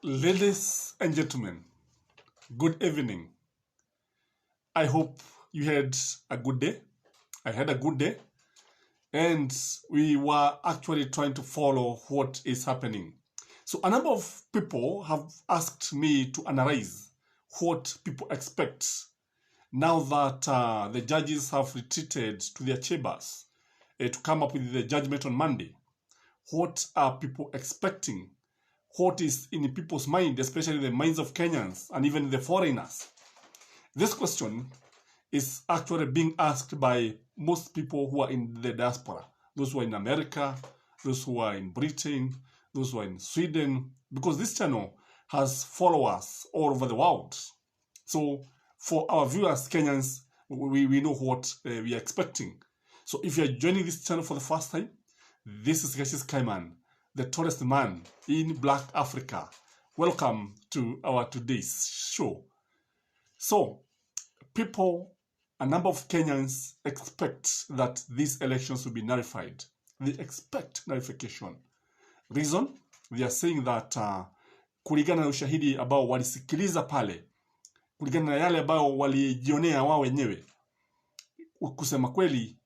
Ladies and gentlemen, good evening. I hope you had a good day. I had a good day, and we were actually trying to follow what is happening. So a number of people have asked me to analyze what people expect now that the judges have retreated to their chambers to come up with the judgment on Monday. What are people expecting? What is in people's mind, especially the minds of Kenyans and even the foreigners? This question is actually being asked by most people who are in the diaspora, those who are in America, those who are in Britain, those who are in Sweden, because this channel has followers all over the world. So for our viewers, Kenyans, we know what we are expecting. So if you are joining this channel for the first time, this is Geshes Kaiman, the tallest man in Black Africa. Welcome to our today's show. So, people, a number of Kenyans expect that these elections will be nullified. They expect nullification. Reason? They are saying that kulingana na ushahidi ambao walisikiliza pale, kulingana na yale ambao walijionea wao wenyewe, kusema kweli,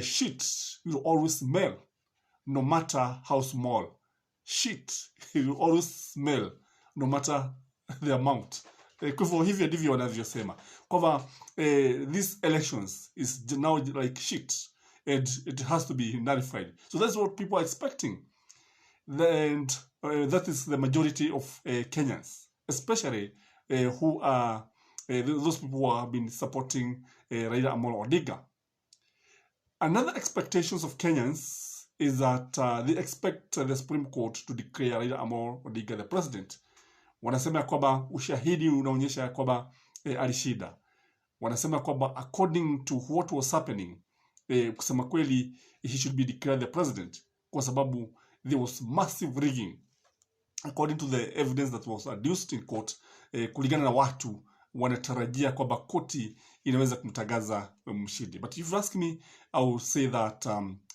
shit will always smell. No matter how small. Shit will always smell no matter the amount. Kwa hivyo ndivyo wanavyosema. Kwa these elections is now like shit and it has to be nullified. So that's what people are expecting. And that is the majority of Kenyans, especially who are those people who have been supporting Raila Amolo Odinga. Another expectations of Kenyans is that they expect the Supreme Court to declare Raila Amolo Odinga the president. Wanasema kwamba ushahidi unaonyesha kwamba alishinda. Wanasema kwamba according to what was happening, kusema kweli he should be declared the president kwa sababu there was massive rigging. According to the evidence that was adduced in court, kulingana na watu wanatarajia kwamba koti inaweza kumtangaza mshindi. But if you ask me, I will say that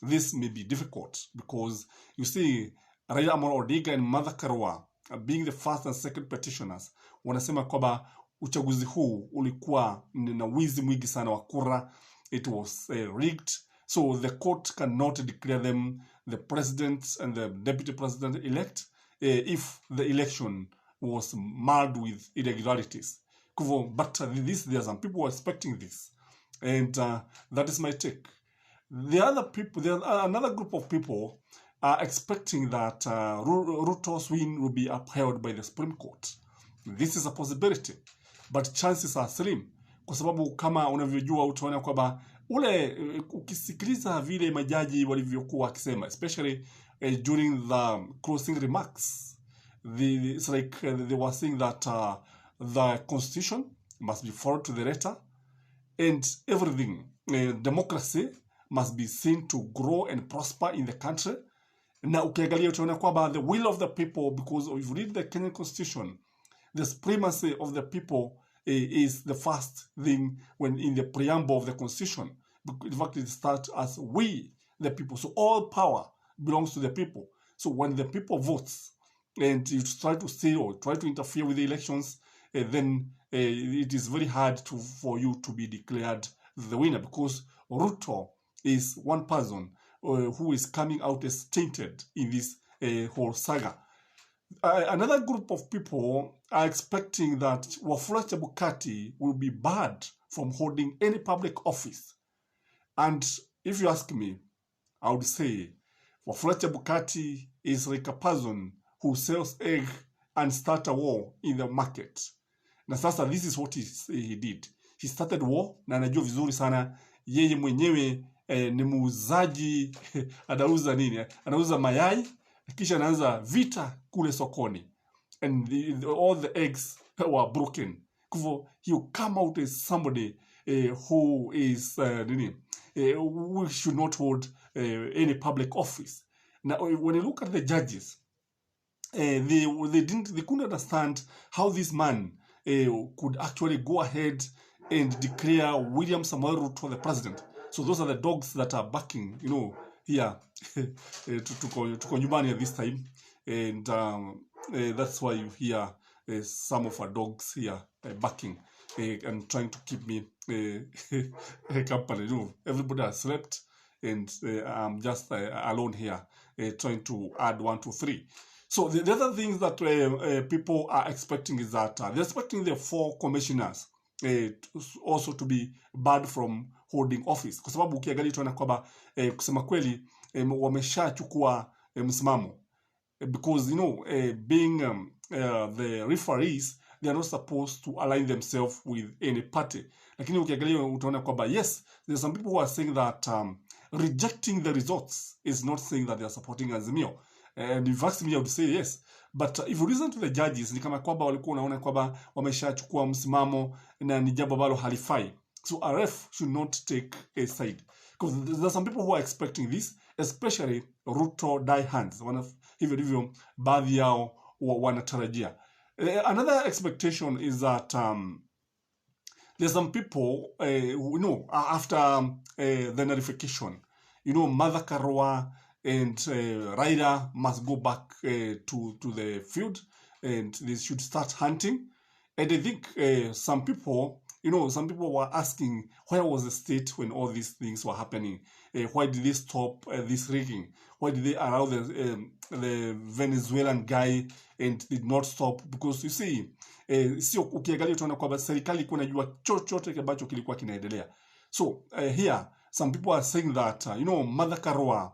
this may be difficult because you see Raila Amolo Odinga and Martha Karua being the first and second petitioners, wanasema kwamba uchaguzi huu ulikuwa na wizi mwingi sana wa kura. It was rigged. So the court cannot declare them the president and the deputy president elect if the election was marred with irregularities. But there are some people who are expecting this, and that is my take. The other people, another group of people are expecting that RUTO's win will be upheld by the Supreme Court. This is a possibility, but chances are slim, kwa sababu kama unavyojua utaona kwamba ule ukisikiliza vile majaji walivyokuwa wakisema, especially during the closing remarks, it's like they were saying that the constitution must be followed to the letter, and everything, democracy must be seen to grow and prosper in the country. Na ukiangalia utaona kwamba the will of the people, because if you read the Kenyan constitution, the supremacy of the people is the first thing when in the preamble of the constitution. In fact, it starts as we, the people. So all power belongs to the people. So when the people votes and you try to say or try to interfere with the elections, then it is very hard for you to be declared the winner, because RUTO is one person who is coming out as tainted in this whole saga. Another group of people are expecting that Wafula Chebukati will be barred from holding any public office. And if you ask me, I would say Wafula Chebukati is like a person who sells egg and start a war in the market. Na sasa this is what he did. He started war, na anajua vizuri sana yeye mwenyewe ni muuzaji. Anauza nini? Anauza mayai, kisha anaanza vita kule sokoni. And all the eggs were broken. He will come out as somebody who is who should not hold any public office. Now, when you look at the judges, they couldn't understand how this man could actually go ahead and declare William Samoei Ruto the president. So those are the dogs that are barking, here to nyumbani at this time. And That's why you hear some of our dogs here barking and trying to keep me company. You know, everybody has slept, and I'm just alone here trying to add 1, 2, 3. So the other things that people are expecting is that they're expecting the 4 commissioners also to be barred from holding office, kwa sababu ukiangalia tunaona kwamba kusema kweli wameshachukua msimamo, because you know being the referees, they are not supposed to align themselves with any party. Lakini ukiangalia utaona kwamba yes, there's some people who are saying that rejecting the results is not saying that they are supporting Azimio. And if asked me, I would say yes. But if you listen to the judges, ni kama kwamba walikuwa wanaona kwamba wameshachukua msimamo na ni jambo ambalo halifai. So a ref should not take a side. Because there's some people who are expecting this, especially RUTO diehards. Hivyo baadhi yao wanatarajia. Another expectation is that there's some people who know after the nullification, you know, Mother Karua and Raila must go back to the field, and they should start hunting. And I think some people, you know, some people were asking, where was the state when all these things were happening? Why did they stop this rigging? Why did they allow the Venezuelan guy and did not stop? Because you see, sio ukiangalia tunaona kwamba serikali ilikuwa inajua chochote ambacho kilikuwa kinaendelea. So here, some people are saying that, you know, Mother Karua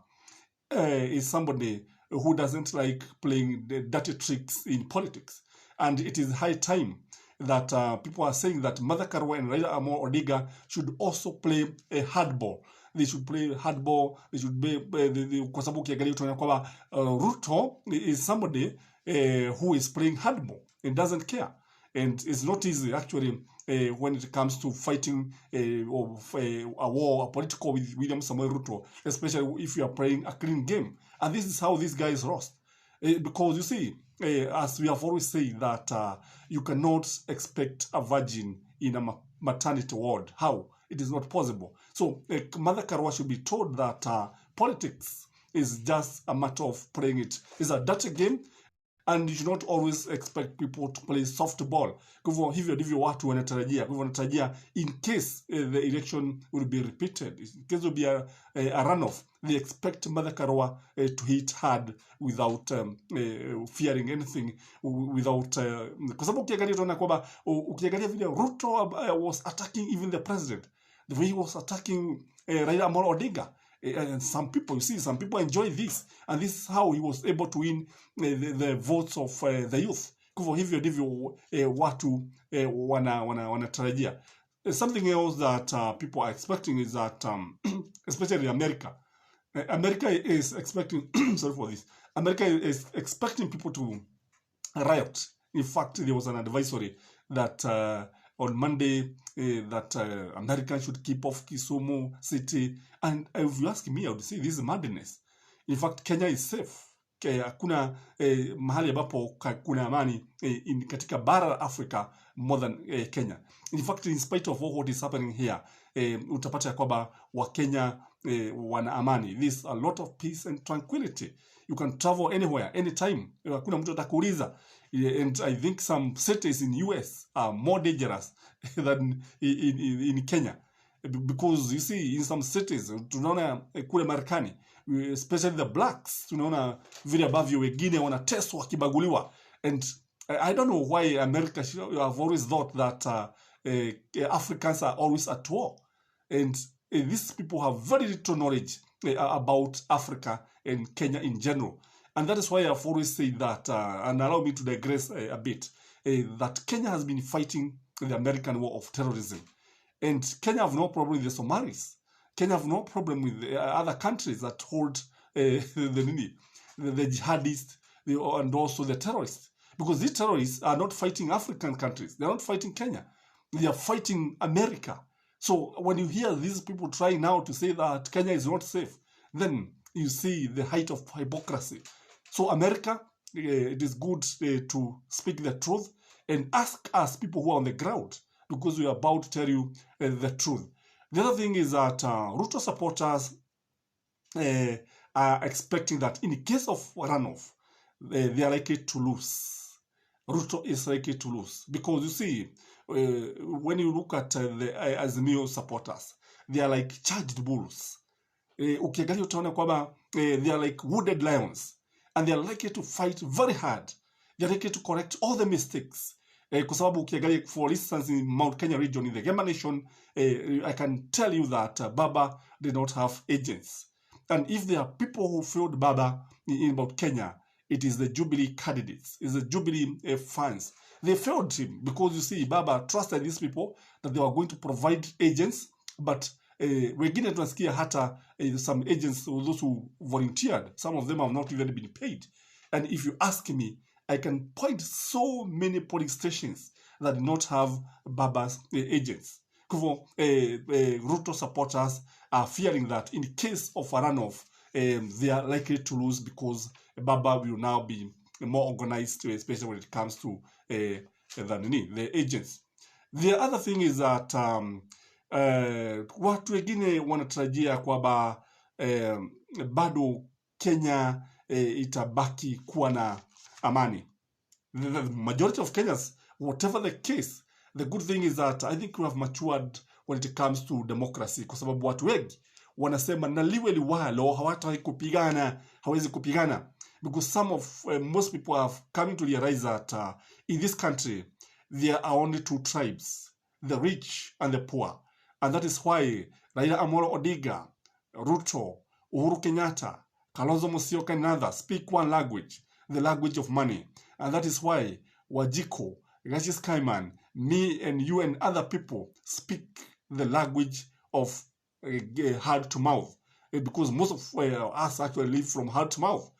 is somebody who doesn't like playing the dirty tricks in politics. And it is high time that people are saying that Mother Karua and Raila Amolo Odinga should also play a hardball. They should play hardball. They should be kwa sababu ukiangalia tunaona kwamba RUTO is somebody who is playing hardball and doesn't care. And it's not easy actually when it comes to fighting a war, a political with William Samoei Ruto, especially if you are playing a clean game. And this is how these guys lost. Because you see, as we have always said, that you cannot expect a virgin in a maternity ward. How? It is not possible. So Mother Karua should be told that politics is just a matter of playing it. It's a dirty game, and you should not always expect people to play softball. Kwa hivyo ndivyo watu wanatarajia. Kwa hivyo wanatarajia in case the election will be repeated, in case there will be a runoff, they expect Mother Karua to hit hard without fearing anything, without kwa sababu ukiangalia tunaona kwamba ukiangalia vile Ruto was attacking even the president, the way he was attacking Raila Amolo Odinga. And some people, you see, some people enjoy this, and this is how he was able to win the votes of the youth. Kwa hivyo ndivyo watu wanatarajia. Something else that people are expecting is that, especially America, America is expecting, sorry for this, America is expecting people to riot. In fact, there was an advisory that on Monday that Americans should keep off Kisumu city. And if you ask me, I would say this is madness. In fact, Kenya is safe. Hakuna mahali ambapo kuna amani katika bara la Afrika more than Kenya. In fact, in spite of what is happening here, utapata kwamba Wakenya wana amani. There's a lot of peace and tranquility. You can travel anywhere, anytime. Hakuna mtu atakuuliza. And I think some cities in US are more dangerous than in Kenya. Because you see, in some cities, tunaona kule Marekani, especially the blacks, tunaona vile ambavyo wengine wanateswa wakibaguliwa. And I don't know why America have always thought that Africans are always at war. And these people have very little knowledge about Africa and Kenya in general. And that is why I've always said that, and allow me to digress a bit, that Kenya has been fighting the American war of terrorism. And Kenya have no problem with the Somalis. Kenya have no problem with other countries that hold the jihadists and also the terrorists. Because these terrorists are not fighting African countries. They are not fighting Kenya. They are fighting America. So when you hear these people trying now to say that Kenya is not safe, then you see the height of hypocrisy. So America, it is good to speak the truth and ask us people who are on the ground, because we are about to tell you the truth. The other thing is that RUTO supporters are expecting that in case of runoff, they are likely to lose. RUTO is likely to lose because you see, when you look at the Azimio supporters, they are like charged bulls. Ukiangalia utaona kwamba they are like wounded lions, and they are likely to fight very hard. They are likely to correct all the mistakes. Kwa sababu ukiangalia, for instance, in Mount Kenya region, in the Gemba Nation, I can tell you that Baba did not have agents. And if there are people who failed Baba in Mount Kenya, it is the Jubilee candidates, it's the Jubilee fans. They failed him because you see, Baba trusted these people that they were going to provide agents, but wengine tunasikia hata some agents, those who volunteered, some of them have not even been paid. And if you ask me, I can point so many polling stations that do not have Baba's agents. RUTO supporters are fearing that in case of a runoff, they are likely to lose because Baba will now be more organized, especially when it comes to the agents. The other thing is that watu wengine wanatarajia kwamba bado Kenya itabaki kuwa na amani. The majority of Kenyans, whatever the case, the good thing is that I think we have matured when it comes to democracy, kwa sababu watu wengi wanasema na liwe liwalo hawataki kupigana, hawezi kupigana, because most people have coming to realize that in this country there are only two tribes, the rich and the poor, and that is why Raila Amolo Odinga, RUTO, Uhuru Kenyatta, Kalonzo Musyoka and others speak one language, the language of money. And that is why Wajiko, Gashis Kaiman, me and you and other people speak the language of hand to mouth. Because most of us actually live from hand to mouth.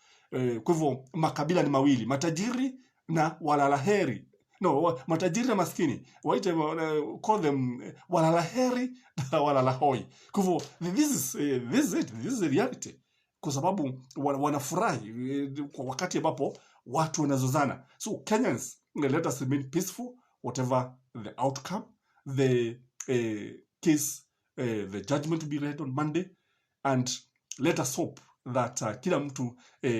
Kwa hivyo makabila ni mawili, matajiri na walalaheri. No, matajiri na maskini. Call them walalaheri na walalahoi. Kwa hivyo this is the reality. Kwa sababu wanafurahi kwa wakati ambapo watu wanazozana. So Kenyans, let us remain peaceful, whatever the outcome. The case, the judgment will be read on Monday, and let us hope that kila mtu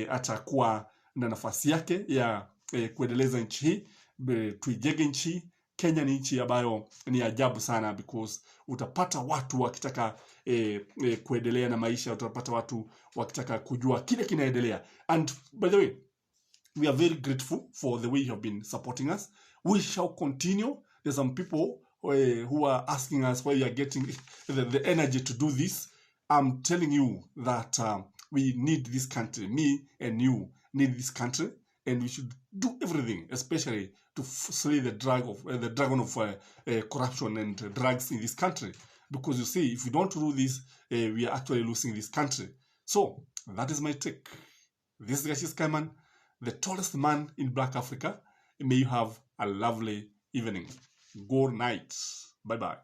atakuwa na nafasi yake ya kuendeleza nchi hii, tuijenge nchi. Kenya ni nchi ambayo ni ajabu sana, because utapata watu wakitaka kuendelea na maisha, utapata watu wakitaka kujua kile kinaendelea. And by the way, we are very grateful for the way you have been supporting us. We shall continue. There's some people who are asking us where you are getting the energy to do this. I'm telling you that we need this country. Me and you need this country, and we should do everything, especially to slay the dragon of corruption and drugs in this country. Because you see, if we don't do this, we are actually losing this country. So that is my take. This is Gashis Kaiman, the tallest man in Black Africa. May you have a lovely evening. Good night. Bye-bye.